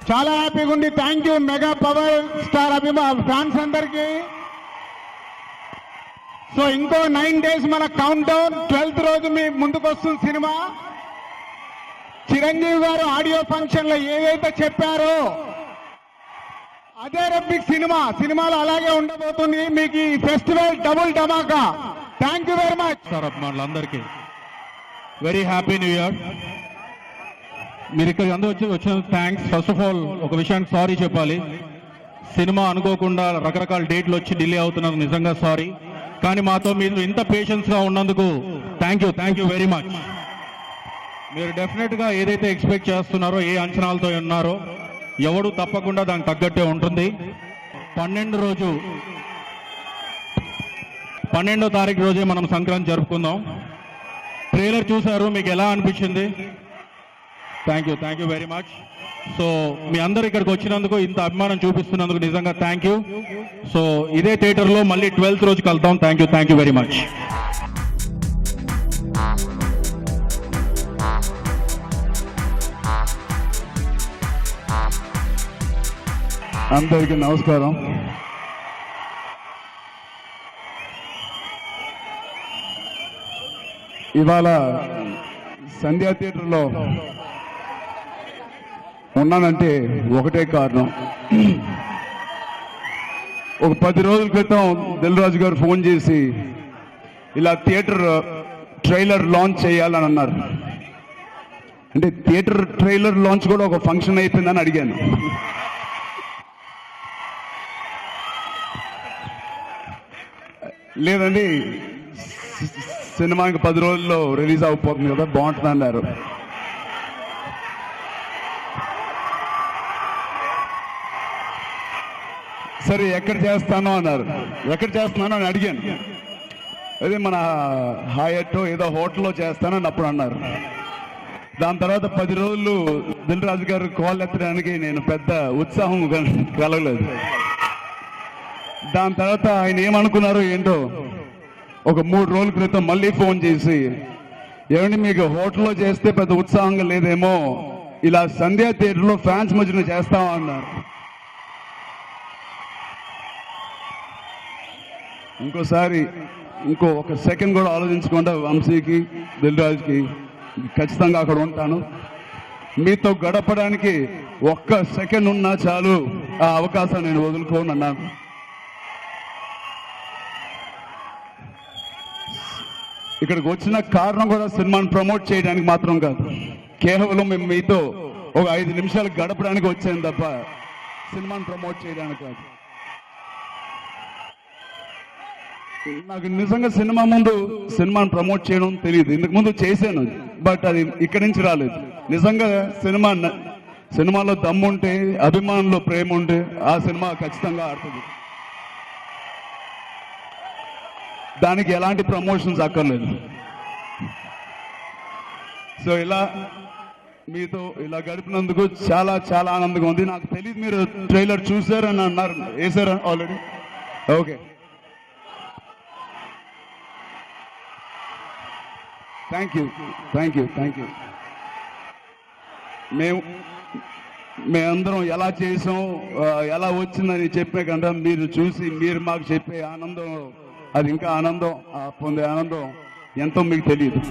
చాలా హ్యాపీగా ఉంది. Thank you mega power star fans అందరికీ. సో ఇంకో 9 days మన కౌంట్ డౌన్. 12th రోజు మీ ముందుకు వస్తుంది సినిమా. చిరంజీవి గారు ఆడియో ఫంక్షన్ లో ఏదైతే చెప్పారో అదే రేపు సినిమాలో అలాగే ఉండబోతుంది. మీకు ఈ ఫెస్టివల్ డబుల్ ధమాకా. Thank you very much sir. అభిమానులందరికీ వెరీ హ్యాపీ న్యూ ఇయర్. మీరు ఇక్కడ అందరూ వచ్చినందుకు థ్యాంక్స్. ఫస్ట్ ఆఫ్ ఆల్ ఒక విషయానికి సారీ చెప్పాలి. సినిమా అనుకోకుండా రకరకాల డేట్లు వచ్చి డిలే అవుతున్నందుకు నిజంగా సారీ. కానీ మాతో మీరు ఇంత పేషెన్స్ గా ఉన్నందుకు థ్యాంక్ యూ వెరీ మచ్. మీరు డెఫినెట్ గా ఏదైతే ఎక్స్పెక్ట్ చేస్తున్నారో, ఏ అంచనాలతో ఉన్నారో, ఎవడు తప్పకుండా దానికి తగ్గట్టే ఉంటుంది. 12వ తారీఖు రోజే మనం సంక్రాంతి జరుపుకుందాం. ట్రైలర్ చూశారు, మీకు ఎలా అనిపించింది? Thank you very much. So మీ అందరు ఇక్కడికి వచ్చినందుకు, ఇంత అభిమానం చూపిస్తున్నందుకు నిజంగా థ్యాంక్ యూ. సో ఇదే థియేటర్లో మళ్ళీ 12th రోజు కలుద్దాం. Thank you very much. అందరికీ నమస్కారం. ఇవాళ సంధ్యా థియేటర్లో ఉన్నానంటే ఒకటే కారణం. ఒక 10 రోజుల క్రితం దిల్ రాజు గారు ఫోన్ చేసి ఇలా థియేటర్ ట్రైలర్ లాంచ్ చేయాలని అన్నారు. అంటే థియేటర్ ట్రైలర్ లాంచ్ కూడా ఒక ఫంక్షన్ అయిపోయిందని అడిగాను. లేదండి, సినిమా ఇంకా 10 రోజుల్లో రిలీజ్ అయిపోతుంది కదా, బాగుంటుంది అన్నారు. సరే ఎక్కడ చేస్తానో అన్నారు. ఎక్కడ చేస్తున్నానో అని అడిగాను. అదే మన హాయట్టో ఏదో హోటల్లో చేస్తానని అప్పుడు అన్నారు. దాని తర్వాత 10 రోజులు దిల్ రాజు గారు కాల్ ఎత్తడానికి నేను పెద్ద ఉత్సాహం కలగలేదు. దాని తర్వాత ఆయన ఏమనుకున్నారో ఏంటో, ఒక 3 రోజుల క్రితం మళ్ళీ ఫోన్ చేసి, ఏమండి మీకు హోటల్లో చేస్తే పెద్ద ఉత్సాహంగా లేదేమో, ఇలా సంధ్యా థియేటర్లో ఫ్యాన్స్ మధ్యన చేస్తామా అన్నారు. ఇంకోసారి ఒక సెకండ్ కూడా ఆలోచించకుండా వంశీకి దిల్ రాజుకి ఖచ్చితంగా అక్కడ ఉంటాను. మీతో గడపడానికి ఒక్క సెకండ్ ఉన్నా చాలు, ఆ అవకాశం నేను వదులుకోను అన్నాను. ఇక్కడికి వచ్చిన కారణం కూడా సినిమాను ప్రమోట్ చేయడానికి మాత్రం కాదు, కేవలం మేము మీతో ఒక 5 నిమిషాలు గడపడానికి వచ్చాను తప్ప సినిమాను ప్రమోట్ చేయడానికి కాదు. నాకు నిజంగా సినిమాను ప్రమోట్ చేయడం తెలియదు. ఇంతకు ముందు చేశాను, బట్ అది ఇక్కడి నుంచి రాలేదు. నిజంగా సినిమాలో దమ్ముంటే, అభిమానంలో ప్రేమ ఉంటే ఆ సినిమా ఖచ్చితంగా ఆడుతుంది. దానికి ఎలాంటి ప్రమోషన్స్ అక్కర్లేదు. సో ఇలా మీతో ఇలా గడిపినందుకు చాలా చాలా ఆనందంగా ఉంది. నాకు తెలియదు మీరు ట్రైలర్ చూసారని అన్నారు. వేసారా ఆల్రెడీ? Okay, thank you. మేమందరం ఎలా చేసాం, ఎలా వచ్చిందని చెప్పే కంటే మీరు చూసి మీరు మాకు చెప్పే ఆనందం, అది ఇంకా ఆనందం, పొందే ఆనందం ఎంతో మీకు తెలియదు.